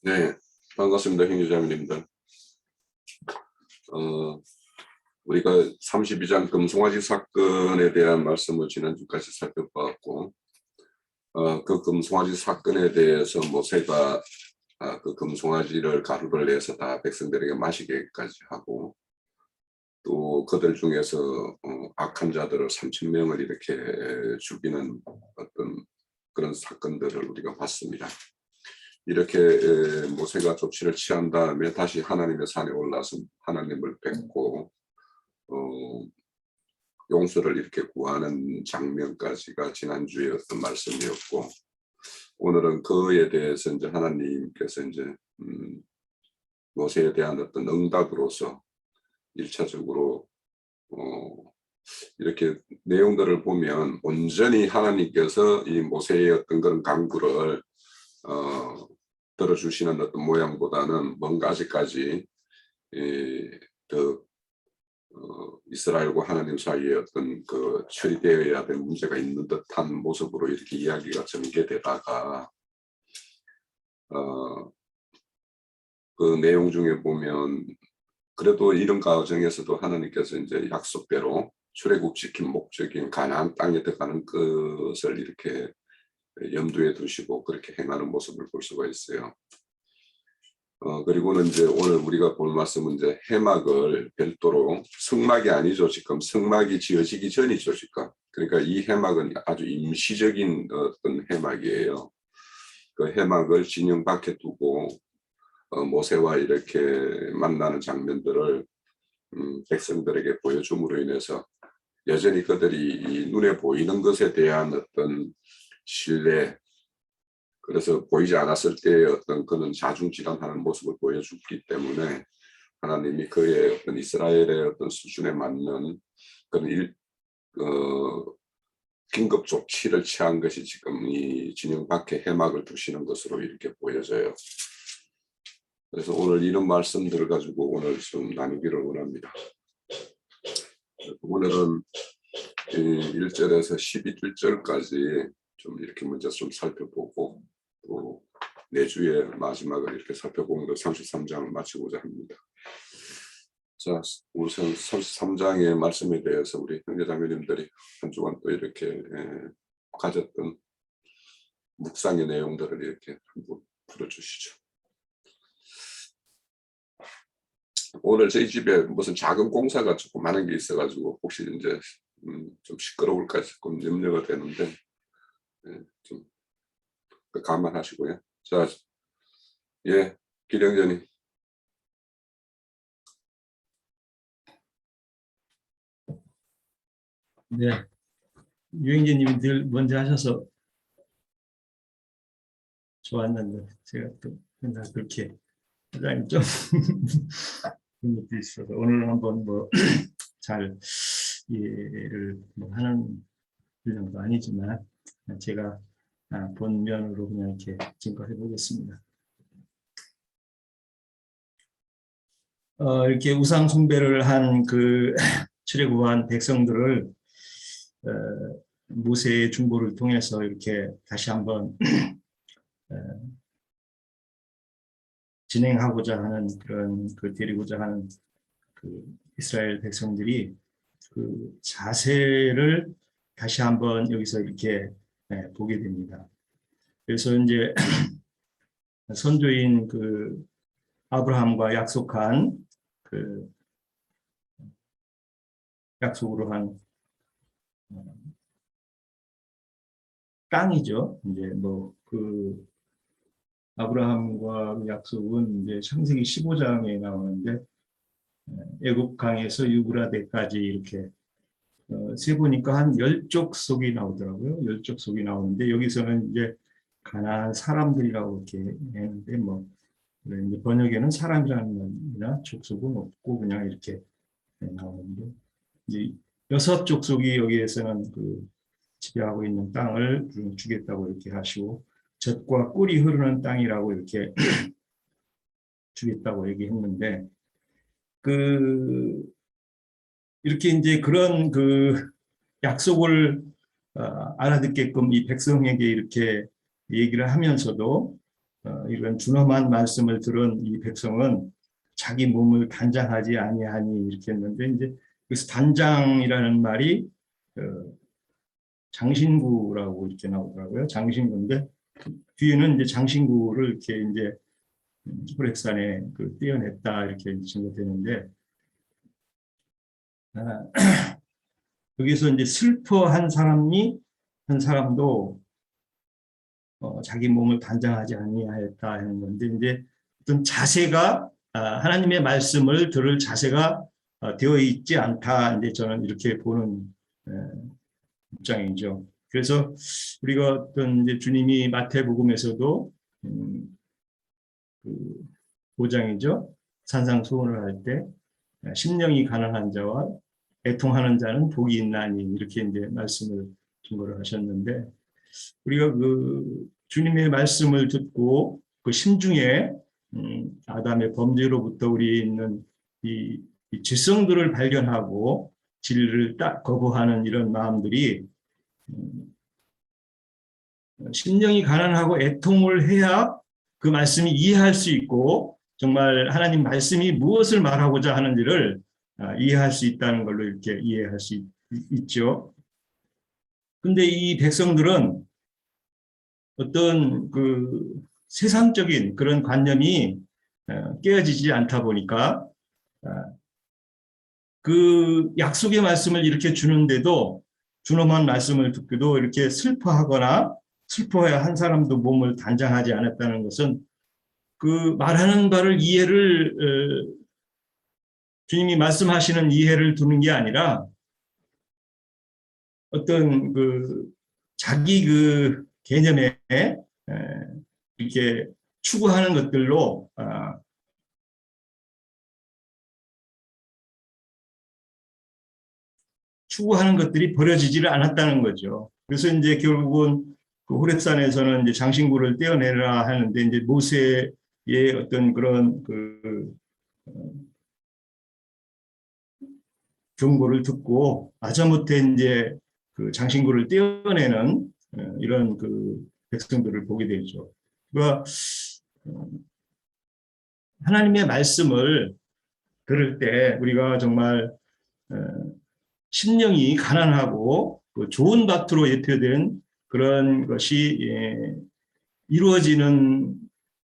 네, 반갑습니다, 형제자매님들. 우리가 32장 금송아지 사건에 대한 말씀을 지난주까지 살펴봤고, 그 금송아지 사건에 대해서 모세가 그 금송아지를 가루를 내서 다 백성들에게 마시게까지 하고, 또 그들 중에서 악한 자들을 3,000명을 이렇게 죽이는 어떤 그런 사건들을 우리가 봤습니다. 이렇게 모세가 조치를 취한 다음에 다시 하나님의 산에 올라서 하나님을 뵙고 용서를 이렇게 구하는 장면까지가 지난주에 어떤 말씀이었고, 오늘은 그에 대해서 이제 하나님께서 이제 모세에 대한 어떤 응답으로서 1차적으로 이렇게 내용들을 보면 온전히 하나님께서 이 모세의 어떤 그런 강구를 들어주시는 어떤 모양보다는 뭔가 아직까지 이스라엘과 하나님 사이에 어떤 그 처리되어야 될 문제가 있는 듯한 모습으로 이렇게 이야기가 전개되다가 그 내용 중에 보면 그래도 이런 과정에서도 하나님께서 이제 약속대로 출애굽시킨 목적인 가나안 땅에 들어가는 것을 이렇게 염두에 두시고 그렇게 행하는 모습을 볼 수가 있어요. 그리고는 이제 오늘 우리가 볼 말씀은 이제 해막을 별도로, 성막이 아니죠. 지금 성막이 지어지기 전이죠. 지금. 그러니까 이 해막은 아주 임시적인 어떤 해막이에요. 그 해막을 진영 밖에 두고 모세와 이렇게 만나는 장면들을 백성들에게 보여줌으로 인해서 여전히 그들이 이 눈에 보이는 것에 대한 어떤 신뢰, 그래서 보이지 않았을 때의 어떤 그는 자중질환하는 모습을 보여주기 때문에 하나님이 그의 어떤 이스라엘의 어떤 수준에 맞는 그런 긴급 조치를 취한 것이 지금 이 진영 밖에 해막을 두시는 것으로 이렇게 보여져요. 그래서 오늘 이런 말씀들을 가지고 오늘 좀 나누기를 원합니다. 오늘은 1절에서 12절까지 좀 이렇게 먼저 좀 살펴보고 또 내주의 마지막을 이렇게 살펴보는 33장을 마치고자 합니다. 자, 우선 33장의 말씀에 대해서 우리 형제자매님들이 한 주간 또 이렇게 가졌던 묵상의 내용들을 이렇게 한번 풀어주시죠. 오늘 저희 집에 무슨 작은 공사가 조금 많은 게 있어가지고 혹시 이제 좀 시끄러울까 조금 염려가 되는데 좀 감안하시고요. 자, 예, 기령전이. 네, 유영재님이 늘 먼저 하셔서 좋았는데 제가 또 맨날 그렇게 사장님 좀 그런 것도 있어서 오늘 한번 뭐 잘 이해를 하는 분량도 아니지만 제가 본면으로 그냥 이렇게 증거해 보겠습니다. 이렇게 우상 숭배를 한 그 출애굽한 백성들을 모세의 중보를 통해서 이렇게 다시 한번 진행하고자 하는 그런 데리고자 하는 그 이스라엘 백성들이 그 자세를 다시 한번 여기서 이렇게 보게 됩니다. 그래서 이제 선조인 그 아브라함과 약속한 그 약속으로 한 땅이죠. 이제 뭐 그 아브라함과 약속은 이제 창세기 15장에 나오는데 애굽강에서 유브라데까지 이렇게 세 보니까 한 10족속이 나오더라고요. 10족속이 나오는데 여기서는 이제 가나안 사람들이라고 이렇게 했는데 뭐 이제 번역에는 사람이라는 말이나 족속은 없고 그냥 이렇게 나오는데 이제 6족속이 여기에서는 그 지배하고 있는 땅을 주겠다고 이렇게 하시고 젖과 꿀이 흐르는 땅이라고 이렇게 주겠다고 얘기했는데 이렇게 이제 그런 그 약속을 알아듣게끔 이 백성에게 이렇게 얘기를 하면서도 이런 준엄한 말씀을 들은 이 백성은 자기 몸을 단장하지 아니하니 이렇게 했는데 이제 그래서 단장이라는 말이 장신구라고 이렇게 나오더라고요. 장신구인데 뒤에는 이제 장신구를 이렇게 이제 호렉산에 떼어냈다 이렇게 증거되는데 여기서 이제 슬퍼한 한 사람도 자기 몸을 단장하지 아니하였다 하는 건데 이제 어떤 자세가 하나님의 말씀을 들을 자세가 되어 있지 않다 이제 저는 이렇게 보는 입장이죠. 그래서 우리가 어떤 이제 주님이 마태복음에서도 그 5장이죠. 산상수훈을 할 때 심령이 가난한 자와 애통하는 자는 복이 있나니 이렇게 이제 말씀을 증거를 하셨는데 우리가 그 주님의 말씀을 듣고 그 심중에 아담의 범죄로부터 우리 있는 이 질성들을 발견하고 진리를 딱 거부하는 이런 마음들이 심령이 가난하고 애통을 해야 그 말씀이 이해할 수 있고 정말 하나님 말씀이 무엇을 말하고자 하는지를 이해할 수 있다는 걸로 이렇게 이해할 수 있죠. 근데 이 백성들은 어떤 그 세상적인 그런 관념이 깨어지지 않다 보니까 그 약속의 말씀을 이렇게 주는데도 준엄한 말씀을 듣기도 이렇게 슬퍼하거나 슬퍼야 한 사람도 몸을 단장하지 않았다는 것은 그 말하는 바를 이해를 주님이 말씀하시는 이해를 두는 게 아니라 어떤 그 자기 그 개념에 이렇게 추구하는 것들로 추구하는 것들이 버려지지를 않았다는 거죠. 그래서 이제 결국은 그 호렙산에서는 이제 장신구를 떼어내라 하는데 이제 모세의 어떤 그런 경고를 듣고 마지못해 이제 그 장신구를 떼어내는 이런 그 백성들을 보게 되죠. 그러니까 하나님의 말씀을 들을 때 우리가 정말 심령이 가난하고 좋은 밭으로 예표된 그런 것이 이루어지는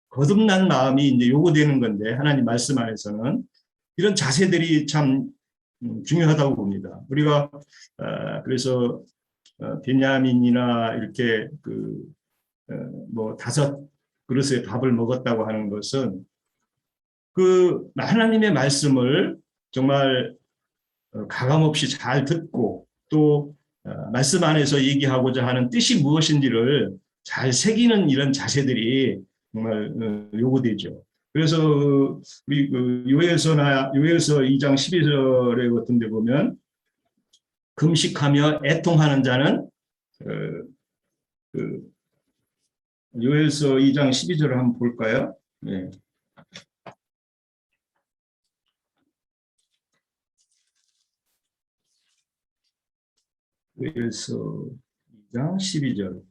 거듭난 마음이 이제 요구되는 건데 하나님 말씀 안에서는 이런 자세들이 참 중요하다고 봅니다. 우리가 그래서 베냐민이나 이렇게 뭐 5그릇의 밥을 먹었다고 하는 것은 그 하나님의 말씀을 정말 가감없이 잘 듣고 또 말씀 안에서 얘기하고자 하는 뜻이 무엇인지를 잘 새기는 이런 자세들이 정말 요구되죠. 그래서 우리 요엘서 2장 12절에 같은 데 보면 금식하며 애통하는 자는 요엘서 2장 12절을 한번 볼까요? 네. 요엘서 2장 12절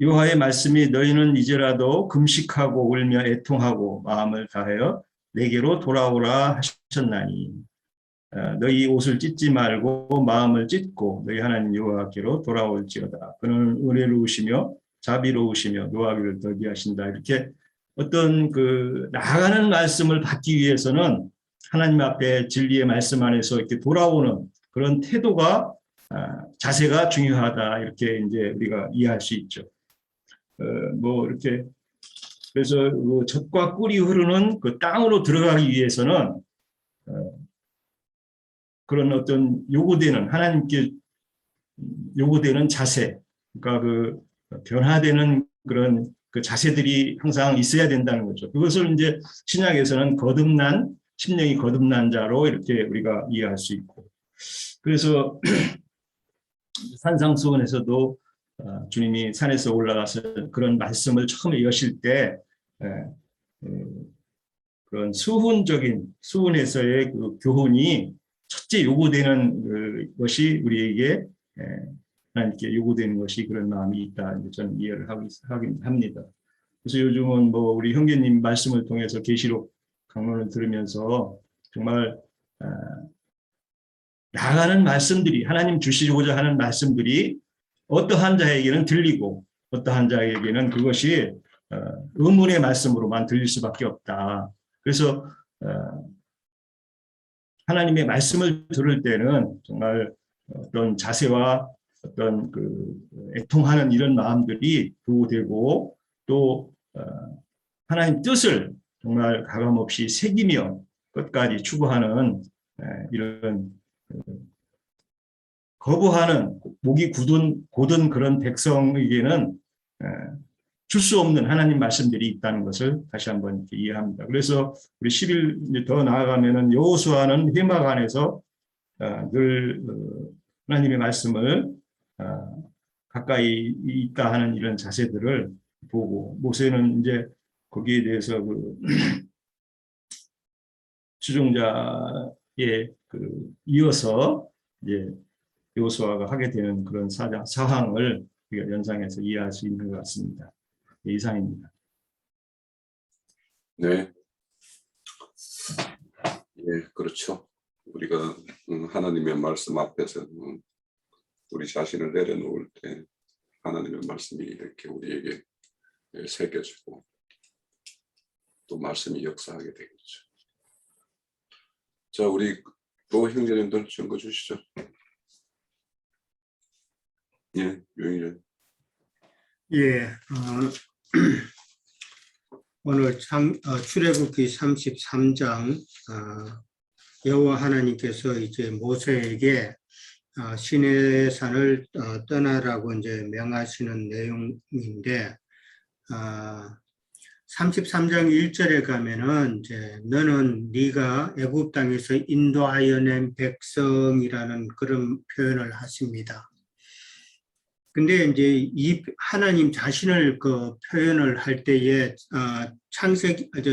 여호와의 말씀이 너희는 이제라도 금식하고 울며 애통하고 마음을 다하여 내게로 돌아오라 하셨나니 너희 옷을 찢지 말고 마음을 찢고 너희 하나님 여호와께로 돌아올지어다. 그는 은혜로우시며 자비로우시며 노하기를 더디하신다. 이렇게 어떤 그 나아가는 말씀을 받기 위해서는 하나님 앞에 진리의 말씀 안에서 이렇게 돌아오는 그런 태도가 자세가 중요하다. 이렇게 이제 우리가 이해할 수 있죠. 뭐 이렇게 그래서 그 젖과 꿀이 흐르는 그 땅으로 들어가기 위해서는 그런 어떤 요구되는 하나님께 요구되는 자세, 그러니까 그 변화되는 그런 그 자세들이 항상 있어야 된다는 거죠. 그것을 이제 신약에서는 심령이 거듭난 자로 이렇게 우리가 이해할 수 있고, 그래서 산상수훈에서도 주님이 산에서 올라가서 그런 말씀을 처음에 여실 때 그런 수훈에서의 그 교훈이 첫째 요구되는 것이 우리에게 하나님께 요구되는 것이 그런 마음이 있다. 저는 이해를 하긴 합니다. 그래서 요즘은 뭐 우리 형제님 말씀을 통해서 계시록 강론을 들으면서 정말 나가는 말씀들이 하나님 주시고자 하는 말씀들이 어떠한 자에게는 들리고 어떠한 자에게는 그것이 의문의 말씀으로만 들릴 수밖에 없다. 그래서 하나님의 말씀을 들을 때는 정말 어떤 자세와 어떤 그 애통하는 이런 마음들이 도되고 또 하나님 뜻을 정말 가감없이 새기며 끝까지 추구하는 이런 거부하는 목이 고든 그런 백성에게는 줄 수 없는 하나님 말씀들이 있다는 것을 다시 한번 이해합니다. 그래서 우리 10일 더 나아가면은 여호수아는 회막 안에서 늘 하나님의 말씀을 가까이 있다 하는 이런 자세들을 보고 모세는 이제 거기에 대해서 그 추종자의 그 이어서 이제 여호수아가 하게 되는 그런 사항을 우리가 연상해서 이해할 수 있는 것 같습니다. 네, 이상입니다. 네, 예, 그렇죠. 우리가 하나님의 말씀 앞에서 우리 자신을 내려놓을 때 하나님의 말씀이 이렇게 우리에게 새겨지고 또 말씀이 역사하게 되겠죠. 자, 우리 또 형제님들 증거 주시죠. 예, 유인전. 예, 오늘 출애굽기 33장 여호와 하나님께서 이제 모세에게 시내산을 떠나라고 이제 명하시는 내용인데 33장 1절에 가면은 이제 너는 네가 애굽 땅에서 인도하여 낸 백성이라는 그런 표현을 하십니다. 근데 이제 이 하나님 자신을 그 표현을 할 때에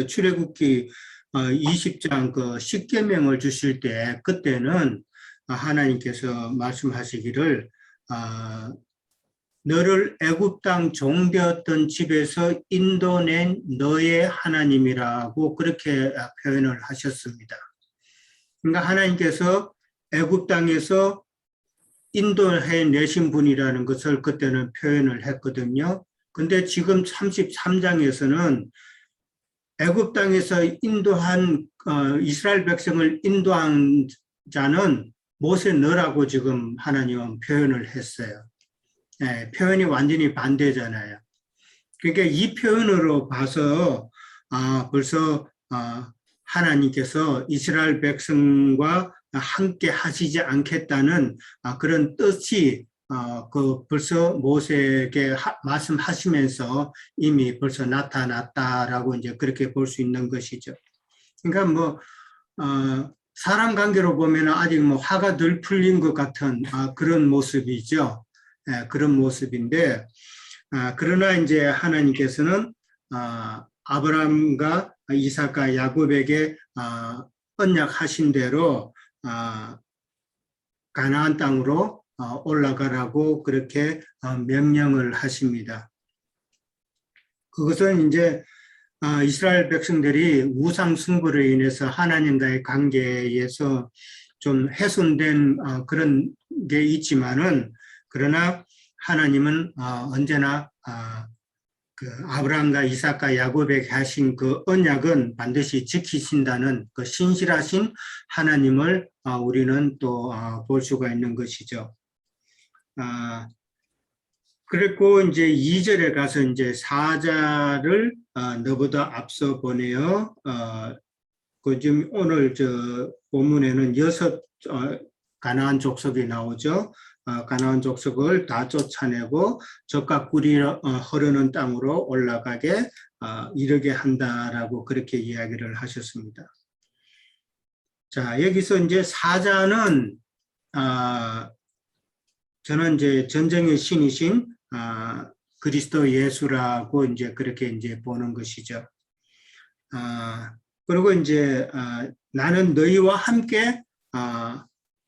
출애굽기 20장 그 십계명을 주실 때 그때는 하나님께서 말씀하시기를 너를 애굽 땅 종되었던 집에서 인도낸 너의 하나님이라고 그렇게 표현을 하셨습니다. 그러니까 하나님께서 애굽 땅에서 인도해 내신 분이라는 것을 그때는 표현을 했거든요. 근데 지금 33장에서는 애굽 땅에서 인도한 이스라엘 백성을 인도한 자는 모세 너라고 지금 하나님은 표현을 했어요. 네, 표현이 완전히 반대잖아요. 그러니까 이 표현으로 봐서 벌써 하나님께서 이스라엘 백성과 함께 하시지 않겠다는 그런 뜻이 벌써 모세에게 말씀하시면서 이미 벌써 나타났다라고 이제 그렇게 볼 수 있는 것이죠. 그러니까 뭐 사람 관계로 보면 아직 뭐 화가 덜 풀린 것 같은 그런 모습이죠. 그런 모습인데 그러나 이제 하나님께서는 아브라함과 이삭과 야곱에게 언약하신 대로 가나안 땅으로 올라가라고 그렇게 명령을 하십니다. 그것은 이제 이스라엘 백성들이 우상 숭배로 인해서 하나님과의 관계에서 좀 훼손된 그런 게 있지만은 그러나 하나님은 언제나 그 아브라함과 이삭과 야곱에게 하신 그 언약은 반드시 지키신다는 그 신실하신 하나님을 우리는 또 볼 수가 있는 것이죠. 그리고 이제 2절에 가서 이제 사자를 너보다 앞서 보내어 그 지금 오늘 저 본문에는 6 가나안 족속이 나오죠. 가나안 족속을 다 쫓아내고 젖과 꿀이 흐르는 땅으로 올라가게 이르게 한다라고 그렇게 이야기를 하셨습니다. 자, 여기서 이제 사자는 저는 이제 전쟁의 신이신 그리스도 예수라고 이제 그렇게 이제 보는 것이죠. 그리고 이제 나는 너희와 함께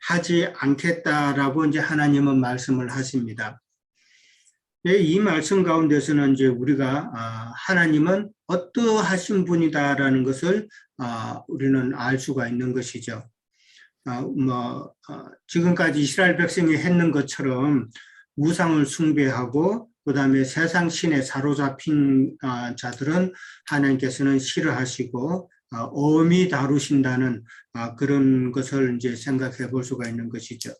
하지 않겠다라고 이제 하나님은 말씀을 하십니다. 네, 이 말씀 가운데서는 이제 우리가 하나님은 어떠하신 분이다라는 것을 우리는 알 수가 있는 것이죠. 지금까지 이스라엘 백성이 했는 것처럼 우상을 숭배하고 그다음에 세상 신에 사로잡힌 자들은 하나님께서는 싫어하시고 엄히 다루신다는 그런 것을 이제 생각해 볼 수가 있는 것이죠.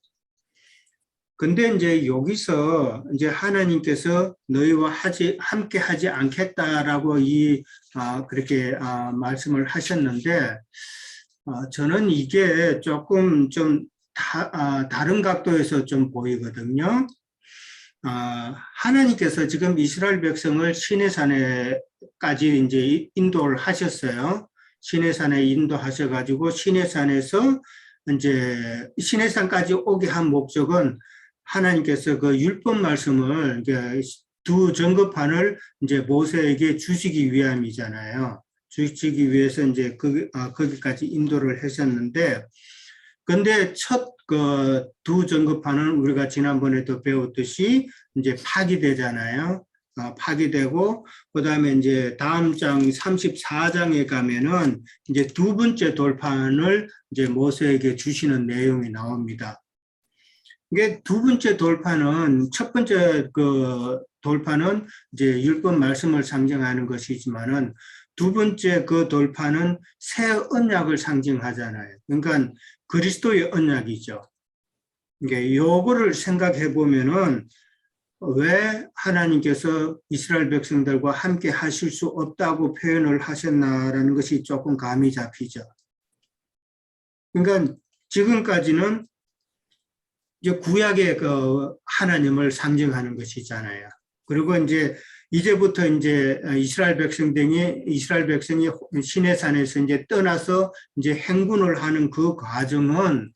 근데 이제 여기서 이제 하나님께서 너희와 함께 하지 않겠다라고 그렇게 말씀을 하셨는데 저는 이게 조금 좀 다른 각도에서 좀 보이거든요. 하나님께서 지금 이스라엘 백성을 시내산에까지 이제 인도를 하셨어요. 시내산에 인도하셔가지고 시내산에서 이제 시내산까지 오게 한 목적은 하나님께서 그 율법 말씀을 두 정급판을 이제 모세에게 주시기 위함이잖아요. 주시기 위해서 이제 거기까지 인도를 하셨는데, 근데 첫 그 두 정급판은 우리가 지난번에도 배웠듯이 이제 파기되잖아요. 파기되고 그다음에 이제 다음 장 34장에 가면은 이제 두 번째 돌판을 이제 모세에게 주시는 내용이 나옵니다. 이게 두 번째 돌판은 첫 번째 그 돌판은 이제 율법 말씀을 상징하는 것이지만은 두 번째 그 돌판은 새 언약을 상징하잖아요. 그러니까 그리스도의 언약이죠. 이게 요거를 생각해 보면은 왜 하나님께서 이스라엘 백성들과 함께 하실 수 없다고 표현을 하셨나라는 것이 조금 감이 잡히죠. 그러니까 지금까지는 이제 구약의 그 하나님을 상징하는 것이잖아요. 그리고 이제부터 이제 이스라엘 백성이 시내산에서 이제 떠나서 이제 행군을 하는 그 과정은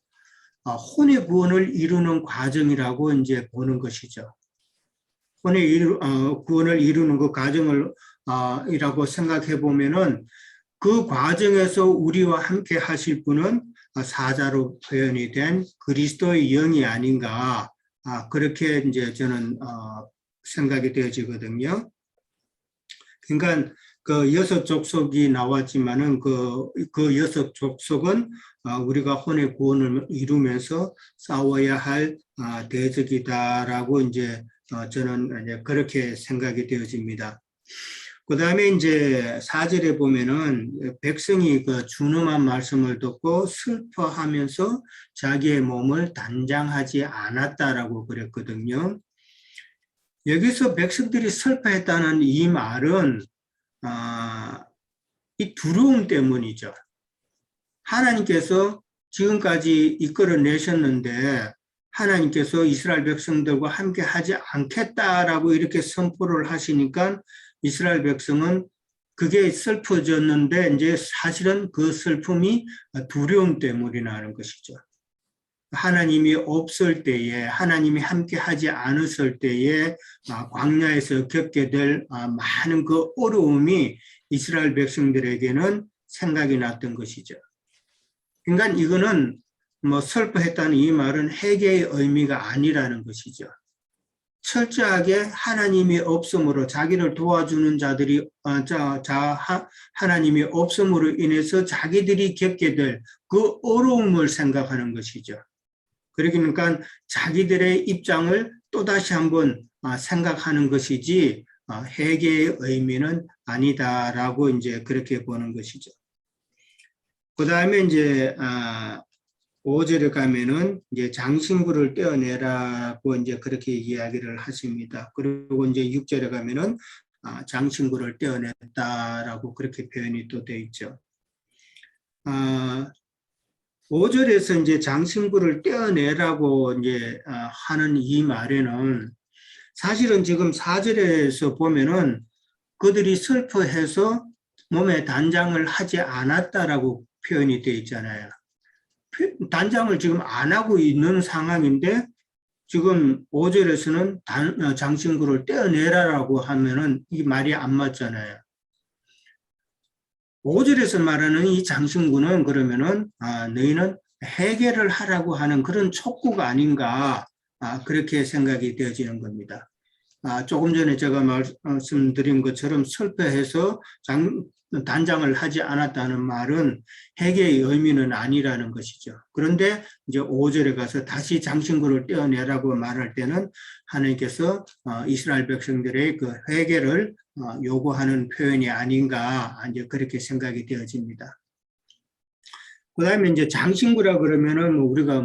혼의 구원을 이루는 과정이라고 이제 보는 것이죠. 혼의 구원을 이루는 그 과정을 이라고 생각해 보면은 그 과정에서 우리와 함께 하실 분은 사자로 표현이 된 그리스도의 영이 아닌가, 그렇게 이제 저는 생각이 되어지거든요. 그러니까 그 여섯 족속이 나왔지만은 그 여섯 족속은 우리가 혼의 구원을 이루면서 싸워야 할 대적이다라고 이제 저는 이제 그렇게 생각이 되어집니다. 그 다음에 이제 4절에 보면은 백성이 그 준엄한 말씀을 듣고 슬퍼하면서 자기의 몸을 단장하지 않았다라고 그랬거든요. 여기서 백성들이 슬퍼했다는 이 말은 이 두려움 때문이죠. 하나님께서 지금까지 이끌어내셨는데 하나님께서 이스라엘 백성들과 함께 하지 않겠다라고 이렇게 선포를 하시니까 이스라엘 백성은 그게 슬퍼졌는데 이제 사실은 그 슬픔이 두려움 때문이라는 것이죠. 하나님이 없을 때에, 하나님이 함께 하지 않았을 때에 광야에서 겪게 될 많은 그 어려움이 이스라엘 백성들에게는 생각이 났던 것이죠. 그러니까 이거는 뭐 슬퍼했다는 이 말은 회개의 의미가 아니라는 것이죠. 철저하게 하나님이 없음으로 자기를 도와주는 자들이 하나님이 없음으로 인해서 자기들이 겪게 될 그 어려움을 생각하는 것이죠. 그러니까 자기들의 입장을 또다시 한번 생각하는 것이지 회개의 의미는 아니다라고 이제 그렇게 보는 것이죠. 그 다음에 이제 5절에 가면은 이제 장신구를 떼어내라고 이제 그렇게 이야기를 하십니다. 그리고 이제 6절에 가면은 장신구를 떼어냈다라고 그렇게 표현이 또 되어 있죠. 5절에서 이제 장신구를 떼어내라고 이제 하는 이 말에는 사실은 지금 4절에서 보면은 그들이 슬퍼해서 몸에 단장을 하지 않았다라고 표현이 되어 있잖아요. 단장을 지금 안 하고 있는 상황인데 지금 5절에서는 장신구를 떼어내라라고 하면은 이 말이 안 맞잖아요. 5절에서 말하는 이 장신구는 그러면은 너희는 회개를 하라고 하는 그런 촉구가 아닌가, 그렇게 생각이 되어지는 겁니다. 조금 전에 제가 말씀드린 것처럼 설패해서 단장을 하지 않았다는 말은 회개의 의미는 아니라는 것이죠. 그런데 이제 5절에 가서 다시 장신구를 떼어내라고 말할 때는 하나님께서 이스라엘 백성들의 그 회개를 요구하는 표현이 아닌가 이제 그렇게 생각이 되어집니다. 그다음에 이제 장신구라 그러면은 우리가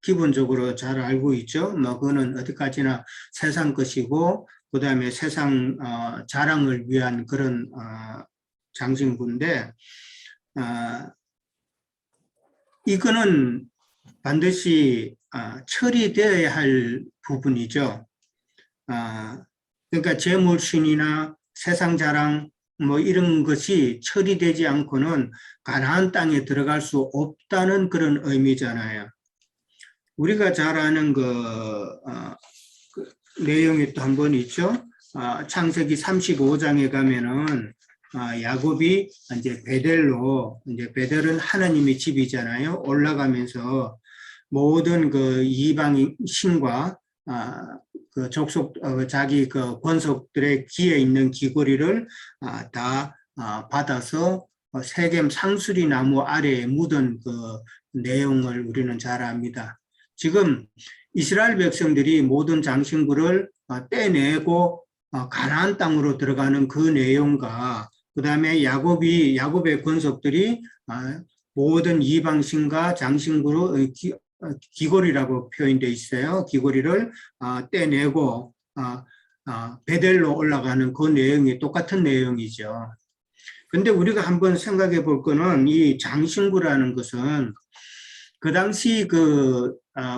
기본적으로 잘 알고 있죠. 그거는 어디까지나 세상 것이고, 그 다음에 세상 자랑을 위한 그런 장신구인데, 이거는 반드시 처리되어야 할 부분이죠. 그러니까 재물신이나 세상 자랑 이런 것이 처리되지 않고는 가나안 땅에 들어갈 수 없다는 그런 의미잖아요. 우리가 잘 아는 그 내용이 또 한 번 있죠. 창세기 35장에 가면은 야곱이 이제 베델은 하나님의 집이잖아요. 올라가면서 모든 그 이방 신과 그 족속 자기 그 권속들의 귀에 있는 귀고리를 다 받아서 세겜 상수리 나무 아래에 묻은 그 내용을 우리는 잘 압니다. 지금 이스라엘 백성들이 모든 장신구를 떼내고 가나안 땅으로 들어가는 그 내용과 그 다음에 야곱의 권속들이 모든 이방신과 장신구로 귀고리라고 표현되어 있어요. 귀고리를 떼내고 베델로 올라가는 그 내용이 똑같은 내용이죠. 근데 우리가 한번 생각해 볼 거는 이 장신구라는 것은 그 당시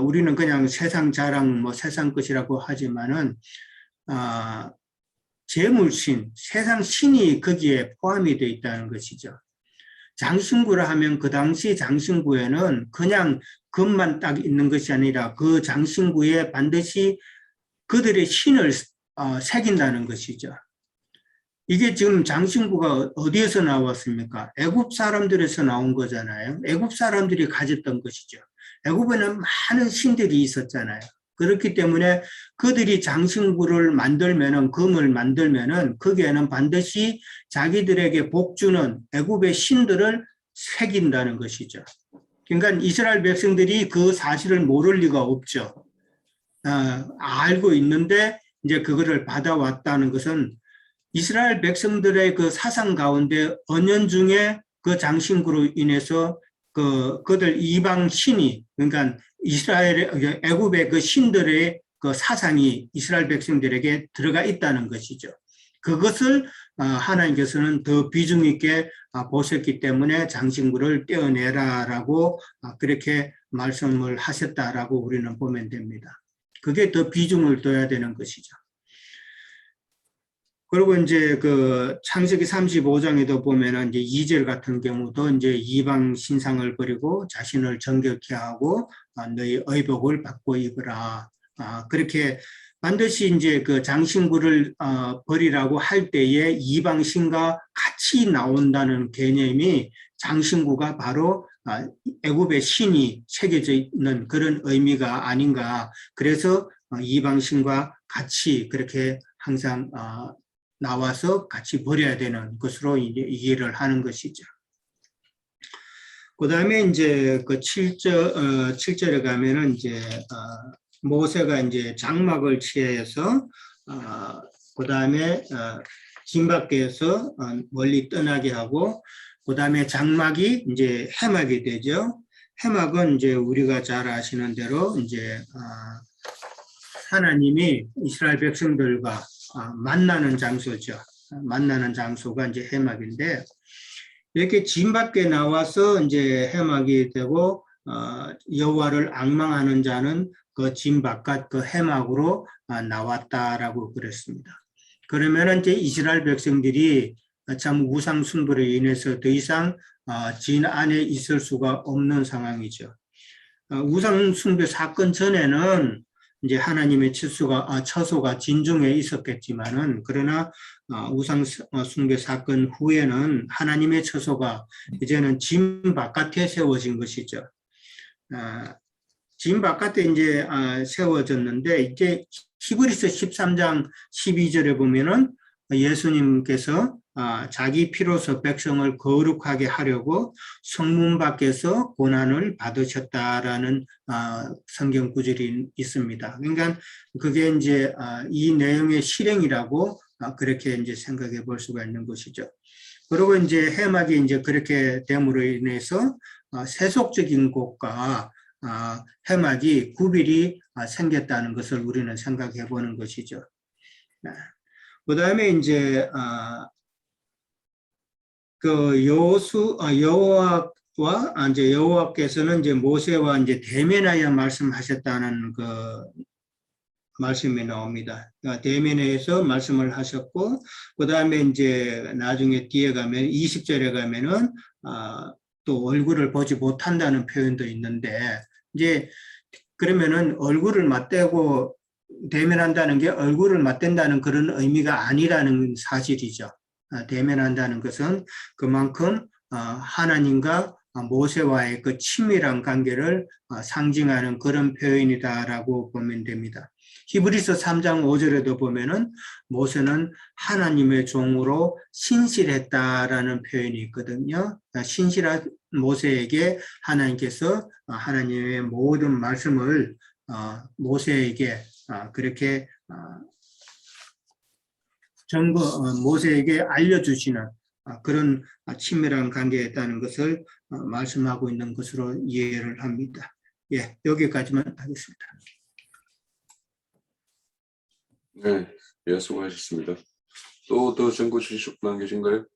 우리는 그냥 세상 자랑, 세상 것이라고 하지만은, 재물신, 세상 신이 거기에 포함이 되어 있다는 것이죠. 장신구라 하면 그 당시 장신구에는 그냥 금만 딱 있는 것이 아니라 그 장신구에 반드시 그들의 신을 새긴다는 것이죠. 이게 지금 장신구가 어디에서 나왔습니까? 애굽 사람들에서 나온 거잖아요. 애굽 사람들이 가졌던 것이죠. 애굽에는 많은 신들이 있었잖아요. 그렇기 때문에 그들이 장신구를 만들면은, 금을 만들면은 거기에는 반드시 자기들에게 복주는 애굽의 신들을 새긴다는 것이죠. 그러니까 이스라엘 백성들이 그 사실을 모를 리가 없죠. 알고 있는데 이제 그거를 받아왔다는 것은 이스라엘 백성들의 그 사상 가운데 은연중에 그 장신구로 인해서 그들 이방 신이, 그러니까 애굽의 그 신들의 그 사상이 이스라엘 백성들에게 들어가 있다는 것이죠. 그것을 하나님께서는 더 비중 있게 보셨기 때문에 장신구를 떼어내라라고 그렇게 말씀을 하셨다라고 우리는 보면 됩니다. 그게 더 비중을 둬야 되는 것이죠. 그리고 이제 그 창세기 35장에도 보면은 이제 2절 같은 경우도 이제 이방 신상을 버리고 자신을 정결케 하고 너희 의복을 받고 입으라. 그렇게 반드시 이제 그 장신구를 버리라고 할 때에 이방 신과 같이 나온다는 개념이 장신구가 바로 애굽의 신이 새겨져 있는 그런 의미가 아닌가. 그래서 이방 신과 같이 그렇게 항상 나와서 같이 버려야 되는 것으로 이제 이해를 하는 것이죠. 그 다음에 이제 그 7절에 가면은 이제 모세가 이제 장막을 취해서 그 다음에 진 밖에서 멀리 떠나게 하고 그 다음에 장막이 이제 회막이 되죠. 회막은 이제 우리가 잘 아시는 대로 이제 하나님이 이스라엘 백성들과 만나는 장소죠. 만나는 장소가 이제 회막인데 이렇게 진 밖에 나와서 이제 회막이 되고 여호와를 앙망하는 자는 그 진 바깥 그 회막으로 나왔다라고 그랬습니다. 그러면 이제 이스라엘 백성들이 참 우상 숭배로 인해서 더 이상 진 안에 있을 수가 없는 상황이죠. 우상 숭배 사건 전에는 이제 하나님의 처소가 진중에 있었겠지만은 그러나 우상 숭배 사건 후에는 하나님의 처소가 이제는 진 바깥에 세워진 것이죠. 진 바깥에 이제 세워졌는데 이제 히브리서 13장 12절에 보면은 예수님께서 자기 피로서 백성을 거룩하게 하려고 성문 밖에서 고난을 받으셨다라는 성경 구절이 있습니다. 그러니까 그게 이제 이 내용의 실행이라고 그렇게 이제 생각해 볼 수가 있는 것이죠. 그리고 이제 해막이 이제 그렇게 됨으로 인해서 세속적인 곳과 해막이 구별이 생겼다는 것을 우리는 생각해 보는 것이죠. 그 다음에 이제 그 여호와와 이제 여호와께서는 이제 모세와 이제 대면하여 말씀하셨다는 그 말씀이 나옵니다. 대면에서 말씀을 하셨고, 그 다음에 이제 나중에 뒤에 가면 20절에 가면은 또 얼굴을 보지 못한다는 표현도 있는데, 이제 그러면은 얼굴을 맞대고 대면한다는 게 얼굴을 맞댄다는 그런 의미가 아니라는 사실이죠. 대면한다는 것은 그만큼 하나님과 모세와의 그 친밀한 관계를 상징하는 그런 표현이다라고 보면 됩니다. 히브리서 3장 5절에도 보면은 모세는 하나님의 종으로 신실했다라는 표현이 있거든요. 신실한 모세에게 하나님께서 하나님의 모든 말씀을 모세에게 그렇게 모세에게 알려주시는 그런 친밀한 관계였다는 것을 말씀하고 있는 것으로 이해를 합니다. 예, 여기까지만 하겠습니다. 네, 예, 수고하셨습니다. 또 더 증거 주실 분 계신가요?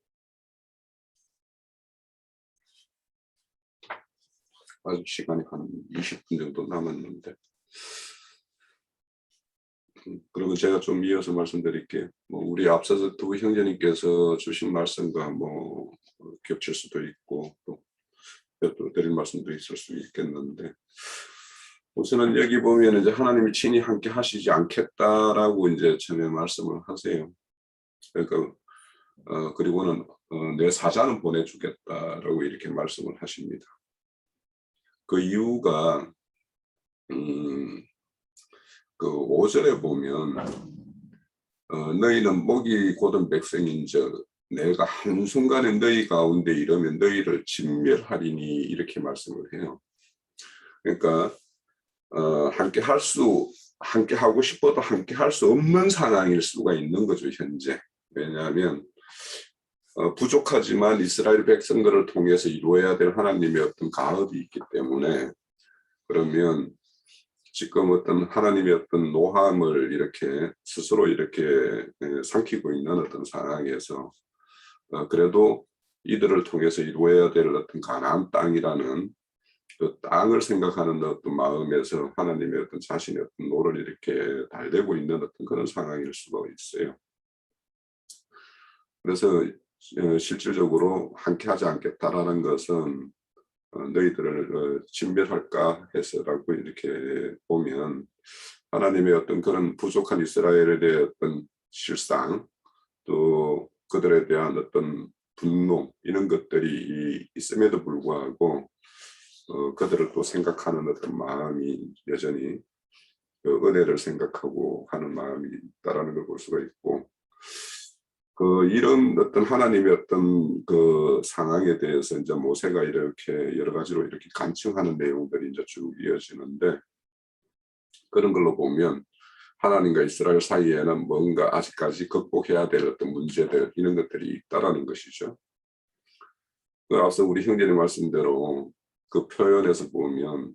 아직 시간이 한 20분 정도 남았는데. 그러면 제가 좀 이어서 말씀드릴게요. 우리 앞서서 두 형제님께서 주신 말씀과 겹칠 수도 있고 또 드릴 말씀도 있을 수 있겠는데, 우선은 여기 보면 이제 하나님이 친히 함께 하시지 않겠다라고 이제 처음에 말씀을 하세요. 그러니까 그리고는 내 사자는 보내주겠다라고 이렇게 말씀을 하십니다. 그 이유가 그 5절에 보면 너희는 목이 곧은 백성인즉 내가 한순간에 너희 가운데 이르면 너희를 진멸하리니 이렇게 말씀을 해요. 그러니까 함께 하고 싶어도 함께 할 수 없는 상황일 수가 있는 거죠, 현재. 왜냐하면 부족하지만 이스라엘 백성들을 통해서 이루어야 될 하나님의 어떤 가업이 있기 때문에, 그러면 지금 어떤 하나님의 어떤 노함을 이렇게 스스로 이렇게 삼키고 있는 어떤 상황에서 그래도 이들을 통해서 이루어야 될 어떤 가나안 땅이라는 그 땅을 생각하는 어떤 마음에서 하나님의 어떤 자신의 어떤 노를 이렇게 달래고 있는 어떤 그런 상황일 수가 있어요. 그래서 실질적으로 함께하지 않겠다라는 것은 너희들을 진멸할까 해서라고 이렇게 보면, 하나님의 어떤 그런 부족한 이스라엘에 대한 어떤 실상, 또 그들에 대한 어떤 분노, 이런 것들이 있음에도 불구하고 그들을 또 생각하는 어떤 마음이 여전히 그 은혜를 생각하고 하는 마음이 있다라는 걸 볼 수가 있고, 이런 어떤 하나님의 어떤 그 상황에 대해서 이제 모세가 이렇게 여러 가지로 이렇게 간증하는 내용들이 이제 쭉 이어지는데, 그런 걸로 보면 하나님과 이스라엘 사이에는 뭔가 아직까지 극복해야 될 어떤 문제들, 이런 것들이 있다라는 것이죠. 앞서 우리 형제님 말씀대로 그 표현에서 보면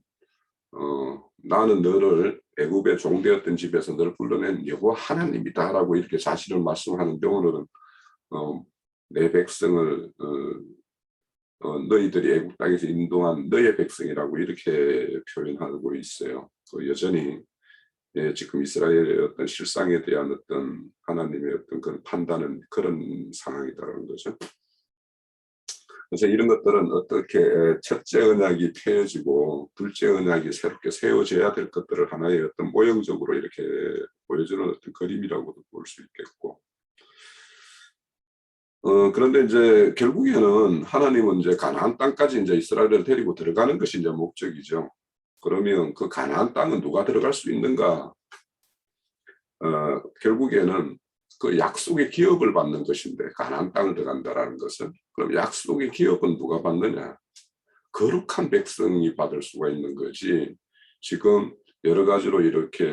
나는 너를 애굽의 종되었던 집에서 너를 불러낸 여호와 하나님이다라고 이렇게 자신을 말씀하는데, 오늘은 내 백성을 너희들이 애굽 땅에서 인도한 너의 백성이라고 이렇게 표현하고 있어요. 여전히 지금 이스라엘의 어떤 실상에 대한 어떤 하나님의 어떤 그런 판단은 그런 상황이다라는 거죠. 그래서 이런 것들은 어떻게 첫째 언약이 폐해지고 둘째 언약이 새롭게 세워져야 될 것들을 하나의 어떤 모형적으로 이렇게 보여주는 어떤 그림이라고도 볼 수 있겠고, 그런데 이제 결국에는 하나님은 이제 가나안 땅까지 이제 이스라엘을 데리고 들어가는 것이 이제 목적이죠. 그러면 그 가나안 땅은 누가 들어갈 수 있는가? 결국에는 그 약속의 기업을 받는 것인데 가나안 땅을 들어간다라는 것은 그럼 약속의 기업은 누가 받느냐? 거룩한 백성이 받을 수가 있는 거지. 지금 여러 가지로 이렇게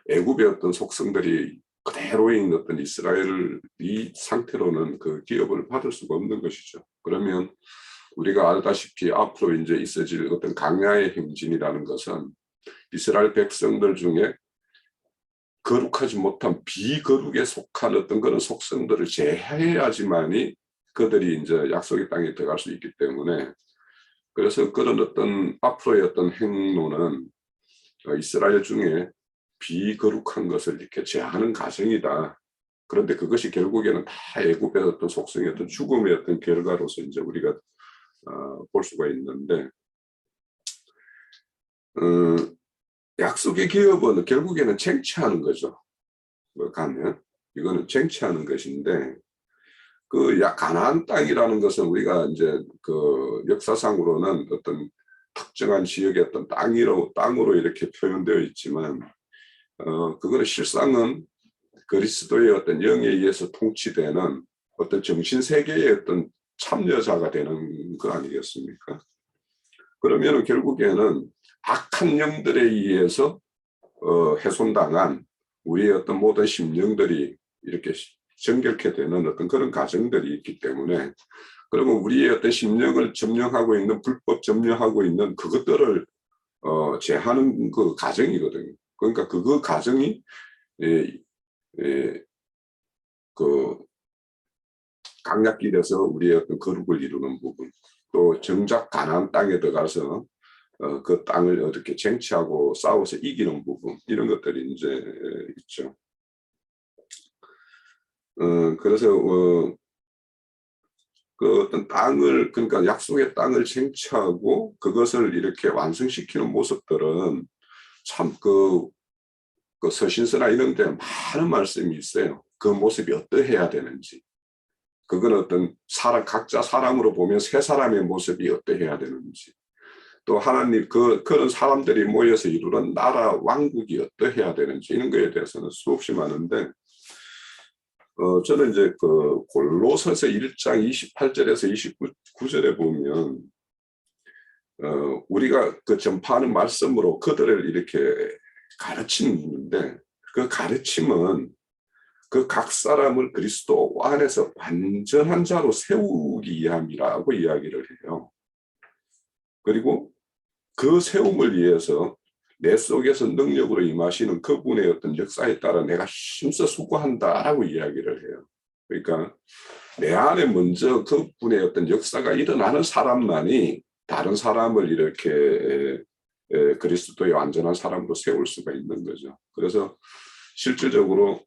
애굽의 어떤 속성들이 그대로 있는 어떤 이스라엘 이 상태로는 그 기업을 받을 수가 없는 것이죠. 그러면 우리가 알다시피 앞으로 이제 있어질 어떤 강야의 행진이라는 것은 이스라엘 백성들 중에 거룩하지 못한 비거룩에 속한 어떤 그런 속성들을 제해야지만이 그들이 이제 약속의 땅에 들어갈 수 있기 때문에 그래서 그런 어떤 앞으로의 어떤 행로는 이스라엘 중에 비거룩한 것을 이렇게 제하는 과정이다. 그런데 그것이 결국에는 다 애굽의 어떤 속성의 어떤 죽음의 어떤 결과로서 이제 우리가 볼 수가 있는데 약속의 기업은 결국에는 쟁취하는 거죠. 가면 이거는 쟁취하는 것인데 그 가나안 땅이라는 것은 우리가 이제 그 역사상으로는 어떤 특정한 지역의 어떤 땅으로 이렇게 표현되어 있지만 그거는 실상은 그리스도의 어떤 영에 의해서 통치되는 어떤 정신 세계의 어떤 참여자가 되는 거 아니겠습니까? 그러면은 결국에는 악한 영들에 의해서 훼손당한 우리의 어떤 모든 심령들이 이렇게 정결케 되는 어떤 그런 과정들이 있기 때문에 그러면 우리의 어떤 심령을 점령하고 있는 불법 점령하고 있는 그것들을 제하는 그 과정이거든요. 그러니까 그 과정이 그 강약길에서 우리의 어떤 거룩을 이루는 부분, 또 정작 가나안 땅에 들어가서 그 땅을 어떻게 쟁취하고 싸워서 이기는 부분, 이런 것들이 이제 있죠. 그래서 그 어떤 땅을, 그러니까 약속의 땅을 쟁취하고 그것을 이렇게 완성시키는 모습들은 참 그 서신서나 이런 데 많은 말씀이 있어요. 그 모습이 어떠해야 되는지. 그건 어떤 각자 사람으로 보면 세 사람의 모습이 어떠해야 되는지. 또 하나님 그런 사람들이 모여서 이루는 나라 왕국이 어떠해야 되는지 이런 거에 대해서는 수없이 많은데 저는 이제 그 골로새서 1장 28절에서 29절에 보면 우리가 그 전파하는 말씀으로 그들을 이렇게 가르치는데 그 가르침은 그 각 사람을 그리스도 안에서 완전한 자로 세우기 위함이라고 이야기를 해요. 그리고 그 세움을 위해서 내 속에서 능력으로 임하시는 그분의 어떤 역사에 따라 내가 힘써 수고한다라고 이야기를 해요. 그러니까 내 안에 먼저 그분의 어떤 역사가 일어나는 사람만이 다른 사람을 이렇게 그리스도의 완전한 사람으로 세울 수가 있는 거죠. 그래서 실질적으로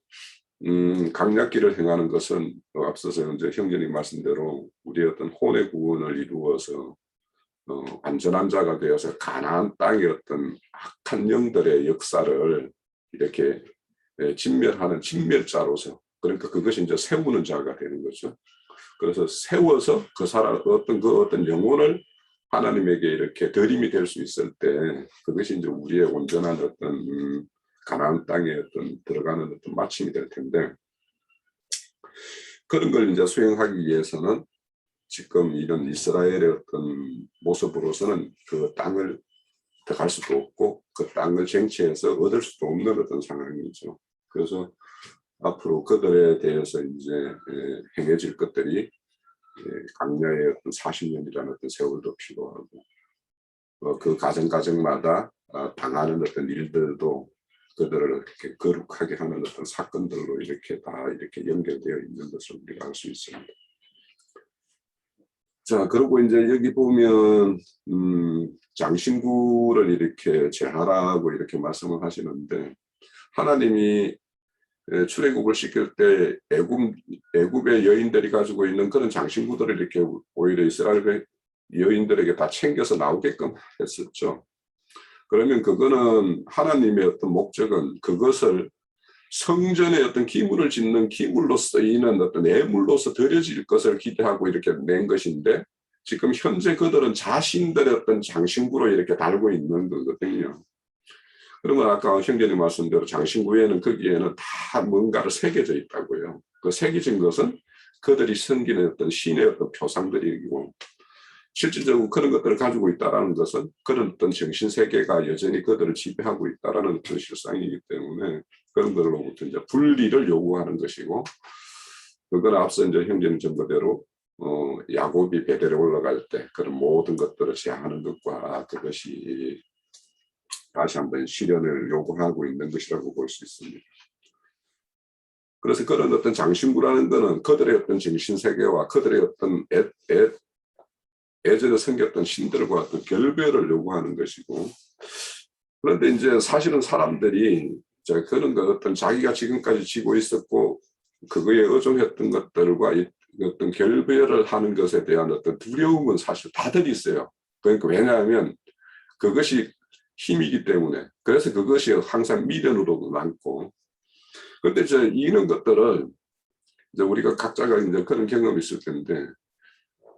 강약길을 행하는 것은 앞서서 이제 형제님 말씀대로 우리의 어떤 혼의 구원을 이루어서 완전한 자가 되어서 가나안 땅의 어떤 악한 영들의 역사를 이렇게 진멸하는 진멸자로서, 그러니까 그것이 이제 세우는 자가 되는 거죠. 그래서 세워서 그 사람 어떤 영혼을 하나님에게 이렇게 드림이 될 수 있을 때 그것이 이제 우리의 온전한 어떤 가나안 땅에 어떤 들어가는 어떤 마침이 될 텐데, 그런 걸 이제 수행하기 위해서는 지금 이런 이스라엘의 어떤 모습으로서는 그 땅을 들어갈 수도 없고 그 땅을 쟁취해서 얻을 수도 없는 어떤 상황이죠. 그래서 앞으로 그들에 대해서 이제 행해질 것들이 강야의 어떤 40년이라는 어떤 세월도 필요하고 그 가정마다 당하는 어떤 일들도 그들을 이렇게 거룩하게 하는 어떤 사건들로 이렇게 다 이렇게 연결되어 있는 것을 우리가 알 수 있습니다. 자, 그리고 이제 여기 보면 장신구를 이렇게 제하라고 이렇게 말씀을 하시는데, 하나님이 출애굽을 시킬 때 애굽의 여인들이 가지고 있는 그런 장신구들을 이렇게 오히려 이스라엘 여인들에게 다 챙겨서 나오게끔 했었죠. 그러면 그거는 하나님의 어떤 목적은 그것을 성전의 어떤 기물을 짓는 기물로 쓰이는 어떤 예물로서 드려질 것을 기대하고 이렇게 낸 것인데, 지금 현재 그들은 자신들의 어떤 장신구로 이렇게 달고 있는 거거든요. 그러면 아까 형제님 말씀대로 장신구에는 거기에는 다 뭔가를 새겨져 있다고요. 그 새겨진 것은 그들이 섬기는 어떤 신의 어떤 표상들이고 실질적으로 그런 것들을 가지고 있다는 것은 그런 어떤 정신세계가 여전히 그들을 지배하고 있다는 어떤 실상이기 때문에 그런 것으로부터 이제 분리를 요구하는 것이고 그건 앞서 이제 형제님 전거대로 야곱이 베델에 올라갈 때 그런 모든 것들을 제한하는 것과 그것이 다시 한번 실현을 요구하고 있는 것이라고 볼 수 있습니다. 그래서 그런 어떤 장신구라는 것은 그들의 어떤 정신세계와 그들의 어떤 예전에 생겼던 신들과 어떤 결별을 요구하는 것이고 그런데 이제 사실은 사람들이 그런 것 어떤 자기가 지금까지 지고 있었고 그거에 의존했던 것들과 어떤 결별을 하는 것에 대한 어떤 두려움은 사실 다들 있어요. 그러니까 왜냐하면 그것이 힘이기 때문에 그래서 그것이 항상 미련으로 남고 그런데 이제 이런 것들을 이제 우리가 각자가 이제 그런 경험이 있을 텐데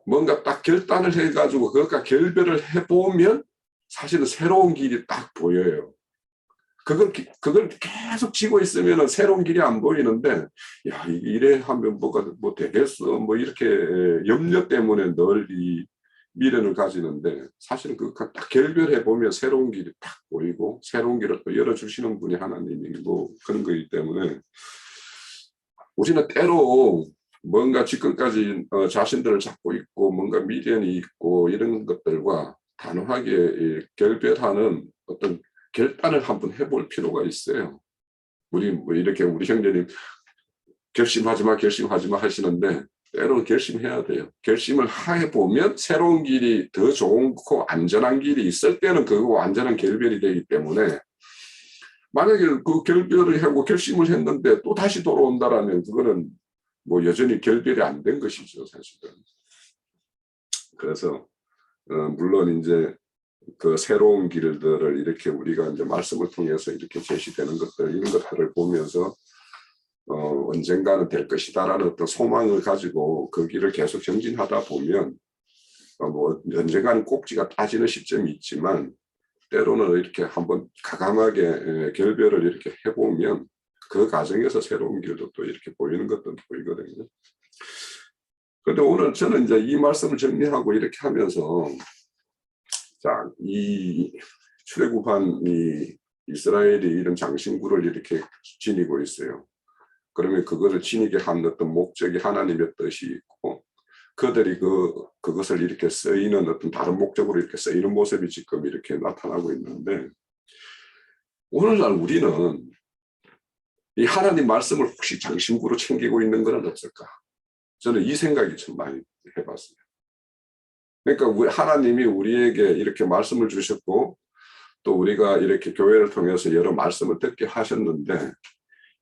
뭔가 딱 결단을 해가지고 그것과 결별을 해보면 사실은 새로운 길이 딱 보여요. 그걸 계속 지고 있으면 새로운 길이 안 보이는데 야 이래 하면 뭐 되겠어 뭐 이렇게 염려 때문에 늘 이 미련을 가지는데 사실은 그 딱 결별해 보면 새로운 길이 딱 보이고 새로운 길을 또 열어주시는 분이 하나님이고 그런 거기 때문에 우리는 때로 뭔가 지금까지 자신들을 잡고 있고 뭔가 미련이 있고 이런 것들과 단호하게 결별하는 어떤 결단을 한번 해볼 필요가 있어요. 우리 뭐 이렇게 우리 형제님 결심하지 마 하시는데 때로는 결심해야 돼요. 결심을 해보면 새로운 길이 더 좋고 안전한 길이 있을 때는 그거 완전한 결별이 되기 때문에 만약에 그 결별을 하고 결심을 했는데 또 다시 돌아온다라면 그거는 뭐 여전히 결별이 안 된 것이죠, 사실은. 그래서 물론 이제 그 새로운 길들을 이렇게 우리가 이제 말씀을 통해서 이렇게 제시되는 것들 이런 것들을 보면서 언젠가는 될 것이다라는 어떤 소망을 가지고 그 길을 계속 전진하다 보면 뭐 언젠가는 꼭지가 따지는 시점이 있지만 때로는 이렇게 한번 과감하게 결별을 이렇게 해보면 그 과정에서 새로운 길도 또 이렇게 보이는 것도 보이거든요. 그런데 오늘 저는 이제 이 말씀을 정리하고 이렇게 하면서 자, 이 출애굽한 이 이스라엘이 이런 장신구를 이렇게 지니고 있어요. 그러면 그것을 지니게 한 어떤 목적이 하나님의 뜻이 있고 그들이 그것을 이렇게 쓰이는 어떤 다른 목적으로 이렇게 쓰이는 모습이 지금 이렇게 나타나고 있는데 오늘날 우리는 이 하나님 말씀을 혹시 장신구로 챙기고 있는 건 없을까? 저는 이 생각이 참 많이 해봤어요. 그러니까 하나님이 우리에게 이렇게 말씀을 주셨고 또 우리가 이렇게 교회를 통해서 여러 말씀을 듣게 하셨는데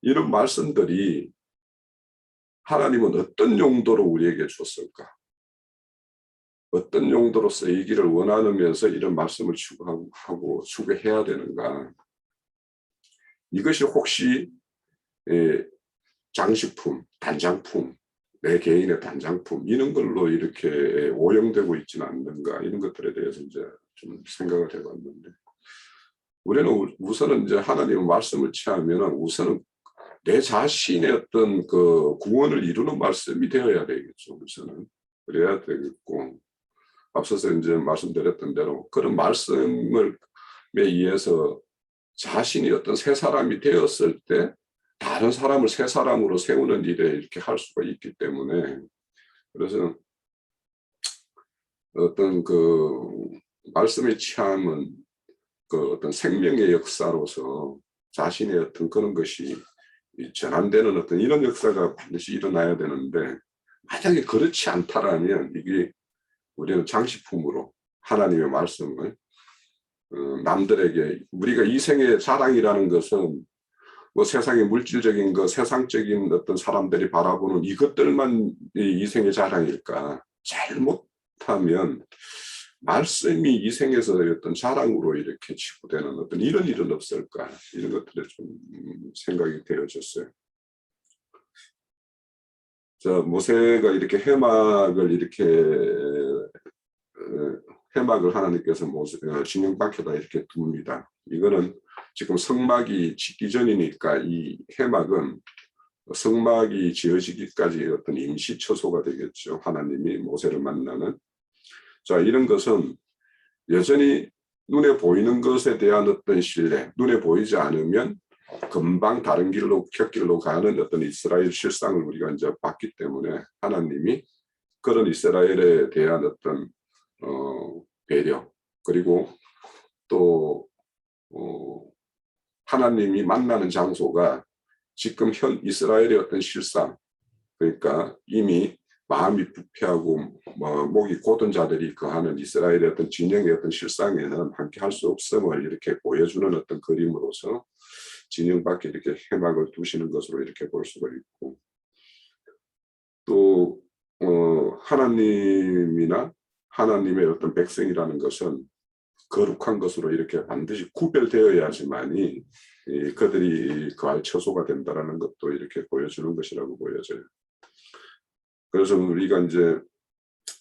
이런 말씀들이 하나님은 어떤 용도로 우리에게 줬을까? 어떤 용도로 쓰이기를 원하면서 이런 말씀을 추구하고 추구해야 되는가? 이것이 혹시 장식품, 단장품, 내 개인의 단장품 이런 걸로 이렇게 오용되고 있지는 않는가 이런 것들에 대해서 이제 좀 생각을 해봤는데 우리는 우선은 이제 하나님의 말씀을 취하면은 우선은 내 자신의 어떤 그 구원을 이루는 말씀이 되어야 되겠죠. 우선은 그래야 되겠고 앞서서 이제 말씀드렸던 대로 그런 말씀을 의해서 자신이 어떤 새 사람이 되었을 때 다른 사람을 새 사람으로 세우는 일에 이렇게 할 수가 있기 때문에 그래서 어떤 그 말씀의 취함은 그 어떤 생명의 역사로서 자신의 어떤 그런 것이 전환되는 어떤 이런 역사가 반드시 일어나야 되는데 만약에 그렇지 않다라면 이게 우리는 장식품으로 하나님의 말씀을 남들에게 우리가 이 생의 자랑이라는 것은 뭐 세상의 물질적인 것, 세상적인 어떤 사람들이 바라보는 이것들만 이 생의 자랑일까? 잘못하면 말씀이 이 생에서 어떤 자랑으로 이렇게 치부되는 어떤 이런 일은 없을까? 이런 것들에 좀 생각이 되어졌어요. 자, 모세가 이렇게 해막을 이렇게 해막을 하나님께서 진영 밖에다 이렇게 둡니다. 이거는 지금 성막이 짓기 전이니까 이 해막은 성막이 지어지기까지 어떤 임시 처소가 되겠죠. 하나님이 모세를 만나는. 자, 이런 것은 여전히 눈에 보이는 것에 대한 어떤 신뢰, 눈에 보이지 않으면 금방 다른 길로, 곁길로 가는 어떤 이스라엘 실상을 우리가 이제 봤기 때문에 하나님이 그런 이스라엘에 대한 어떤 배려, 그리고 또 하나님이 만나는 장소가 지금 현 이스라엘의 어떤 실상, 그러니까 이미 마음이 부패하고 목이 곧은 자들이 거하는 이스라엘의 어떤 진영의 어떤 실상에는 함께 할 수 없음을 이렇게 보여주는 어떤 그림으로서 진영 밖에 이렇게 해막을 두시는 것으로 이렇게 볼 수가 있고, 또 하나님이나 하나님의 어떤 백성이라는 것은 거룩한 것으로 이렇게 반드시 구별되어야지만이 그들이 거할 처소가 된다라는 것도 이렇게 보여주는 것이라고 보여져요. 그래서 우리가 이제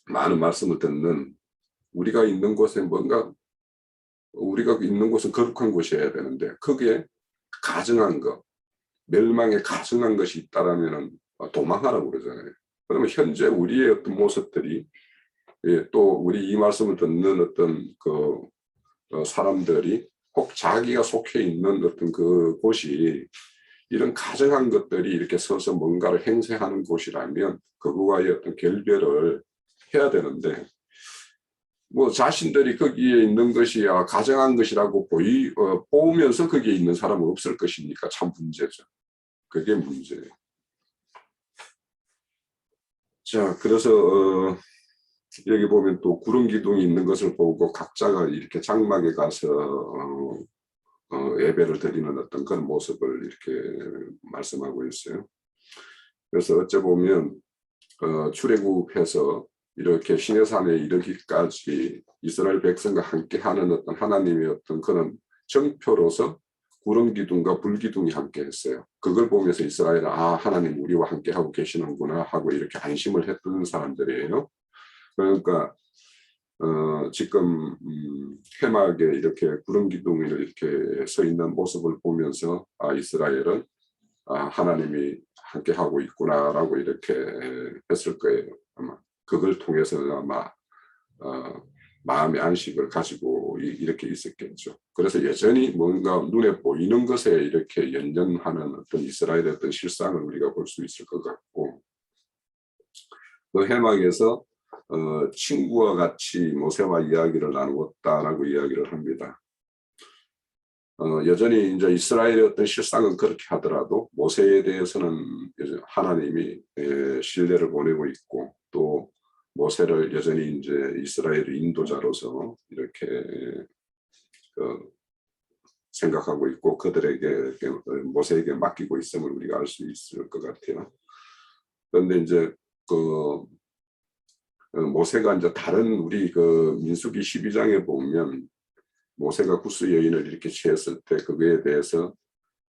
많은 말씀을 듣는, 우리가 있는 곳에 뭔가, 우리가 있는 곳은 거룩한 곳이어야 되는데 그게 가증한 것, 멸망에 가증한 것이 있다라면 도망하라고 그러잖아요. 그러면 현재 우리의 어떤 모습들이, 또 우리 이 말씀을 듣는 어떤 그 사람들이 혹 자기가 속해 있는 어떤 그 곳이 이런 가정한 것들이 이렇게 서서 뭔가를 행세하는 곳이라면 그거와의 어떤 결별을 해야 되는데, 뭐 자신들이 거기에 있는 것이 가정한 것이라고 보면서 거기에 있는 사람은 없을 것이니까 참 문제죠. 그게 문제예요. 자, 그래서 여기 보면 또 구름 기둥이 있는 것을 보고 각자가 이렇게 장막에 가서 예배를 드리는 어떤 그런 모습을 이렇게 말씀하고 있어요. 그래서 어째 보면 출애굽해서 이렇게 시내산에 이르기까지 이스라엘 백성과 함께하는 어떤 하나님의 어떤 그런 정표로서 구름 기둥과 불 기둥이 함께했어요. 그걸 보면서 이스라엘은 하나님 우리와 함께하고 계시는구나 하고 이렇게 안심을 했던 사람들이에요. 그러니까 지금 해막에 이렇게 구름 기둥이 이렇게 서 있는 모습을 보면서 이스라엘은 하나님이 함께 하고 있구나라고 이렇게 했을 거예요. 아마 그걸 통해서 아마 마음의 안식을 가지고 이렇게 있었겠죠. 그래서 여전히 뭔가 눈에 보이는 것에 이렇게 연연하는 어떤 이스라엘의 어떤 실상을 우리가 볼 수 있을 것 같고, 그 해막에서 친구와 같이 모세와 이야기를 나누었다라고 이야기를 합니다. 여전히 이제 이스라엘의 어떤 실상은 그렇게 하더라도 모세에 대해서는 하나님이 신뢰를 보내고 있고, 또 모세를 여전히 이제 이스라엘의 인도자로서 이렇게 생각하고 있고 그들에게 모세에게 맡기고 있음을 우리가 알 수 있을 것 같아요. 그런데 이제 모세가 이제 다른 우리 민수기 12장에 보면 모세가 구스 여인을 이렇게 취했을 때 그거에 대해서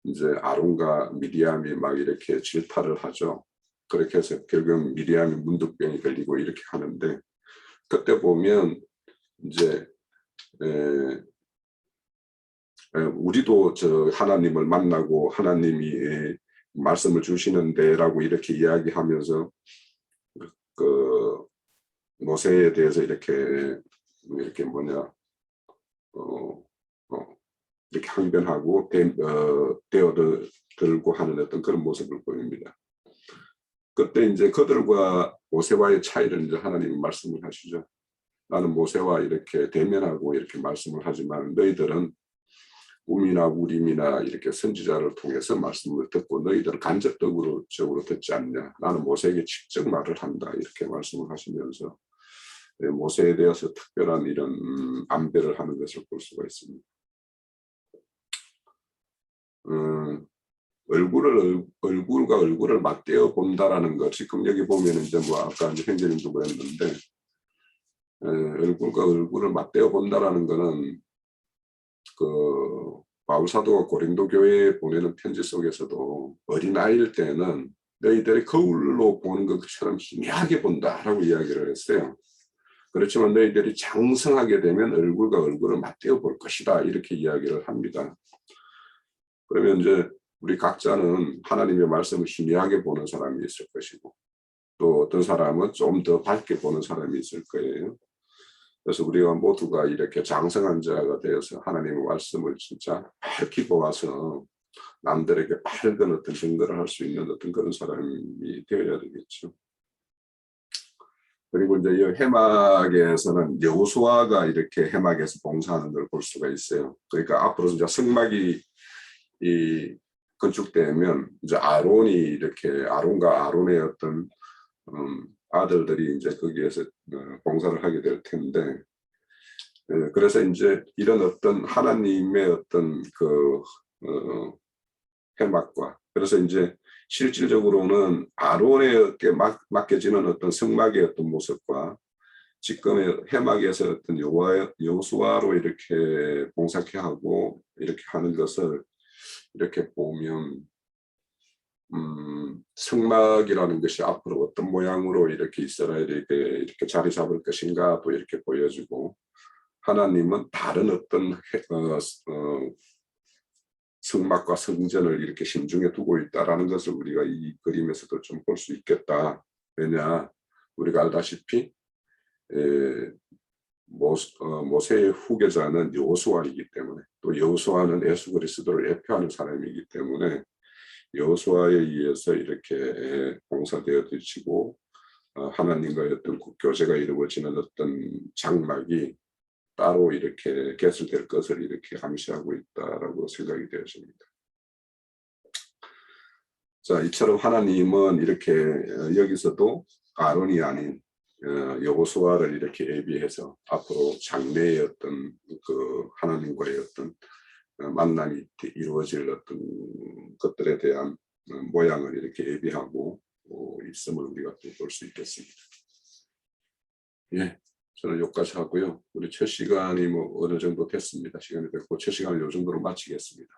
이제 아론과 미디암이 막 이렇게 질타를 하죠. 그렇게 해서 결국 미디암이 문득병이 걸리고 이렇게 하는데, 그때 보면 이제 우리도 저 하나님을 만나고 하나님이 말씀을 주시는데라고 이렇게 이야기하면서 모세에 대해서 이렇게 이렇게 항변하고 대어들고 하는 어떤 그런 모습을 보입니다. 그때 이제 그들과 모세와의 차이를 이제 하나님이 말씀을 하시죠. 나는 모세와 이렇게 대면하고 이렇게 말씀을 하지만 너희들은 우미나 우림이나 이렇게 선지자를 통해서 말씀을 듣고 너희들은 간접적으로 듣지 않냐. 나는 모세에게 직접 말을 한다. 이렇게 말씀을 하시면서 모세에 대해서 특별한 이런 안배를 하는 것을 볼 수가 있습니다. 얼굴과 얼굴을 맞대어 본다라는 것, 지금 여기 보면 이제 뭐 아까 이제 행제님도 그랬는데 얼굴과 얼굴을 맞대어 본다라는 것은 바울 사도가 고린도 교회에 보내는 편지 속에서도 어린아이일 때는 너희들이 거울로 보는 것처럼 희미하게 본다라고 이야기를 했어요. 그렇지만 너희들이 장성하게 되면 얼굴과 얼굴을 맞대어 볼 것이다 이렇게 이야기를 합니다. 그러면 이제 우리 각자는 하나님의 말씀을 희미하게 보는 사람이 있을 것이고 또 어떤 사람은 좀 더 밝게 보는 사람이 있을 거예요. 그래서 우리가 모두가 이렇게 장성한 자가 되어서 하나님의 말씀을 진짜 밝히 보아서 남들에게 밝은 어떤 증거를 할 수 있는 어떤 그런 사람이 되어야 되겠죠. 그리고 이제 이 해막에서는 여호수아가 이렇게 해막에서 봉사하는 걸 볼 수가 있어요. 그러니까 앞으로 이제 성막이 건축되면 이제 아론이 이렇게 아론과 아론의 어떤 아들들이 이제 거기에서 봉사를 하게 될 텐데, 그래서 이제 이런 어떤 하나님의 어떤 그 해막과 그래서 이제 실질적으로는 아론에게 맡겨지는 어떤 성막의 어떤 모습과 지금의 해막에서 어떤 여호수아로 이렇게 봉사케 하고 이렇게 하는 것을 이렇게 보면 성막이라는 것이 앞으로 어떤 모양으로 이렇게 이스라엘에게 이렇게 자리 잡을 것인가 또 이렇게 보여지고 하나님은 다른 어떤 성막과 성전을 이렇게 심중에 두고 있다라는 것을 우리가 이 그림에서도 좀 볼 수 있겠다. 왜냐 우리가 알다시피 모세의 후계자는 여호수아이기 때문에 또 여호수아는 예수 그리스도를 예표하는 사람이기 때문에 여호수아에 의해서 이렇게 봉사되어지고 하나님과의 어떤 교제가 이루어지는 어떤 장막이 따로 이렇게 개설될 것을 이렇게 암시하고 있다라고 생각이 되어집니다. 자, 이처럼 하나님은 이렇게 여기서도 아론이 아닌 여호수아를 이렇게 예비해서 앞으로 장래의 어떤 그 하나님과의 어떤 만남이 이루어질 어떤 것들에 대한 모양을 이렇게 예비하고 있음을 우리가 또 볼 수 있겠습니다. 예, 저는 여기까지 하고요. 우리 첫 시간이 뭐 어느 정도 됐습니다. 시간이 됐고 첫 시간을 이 정도로 마치겠습니다.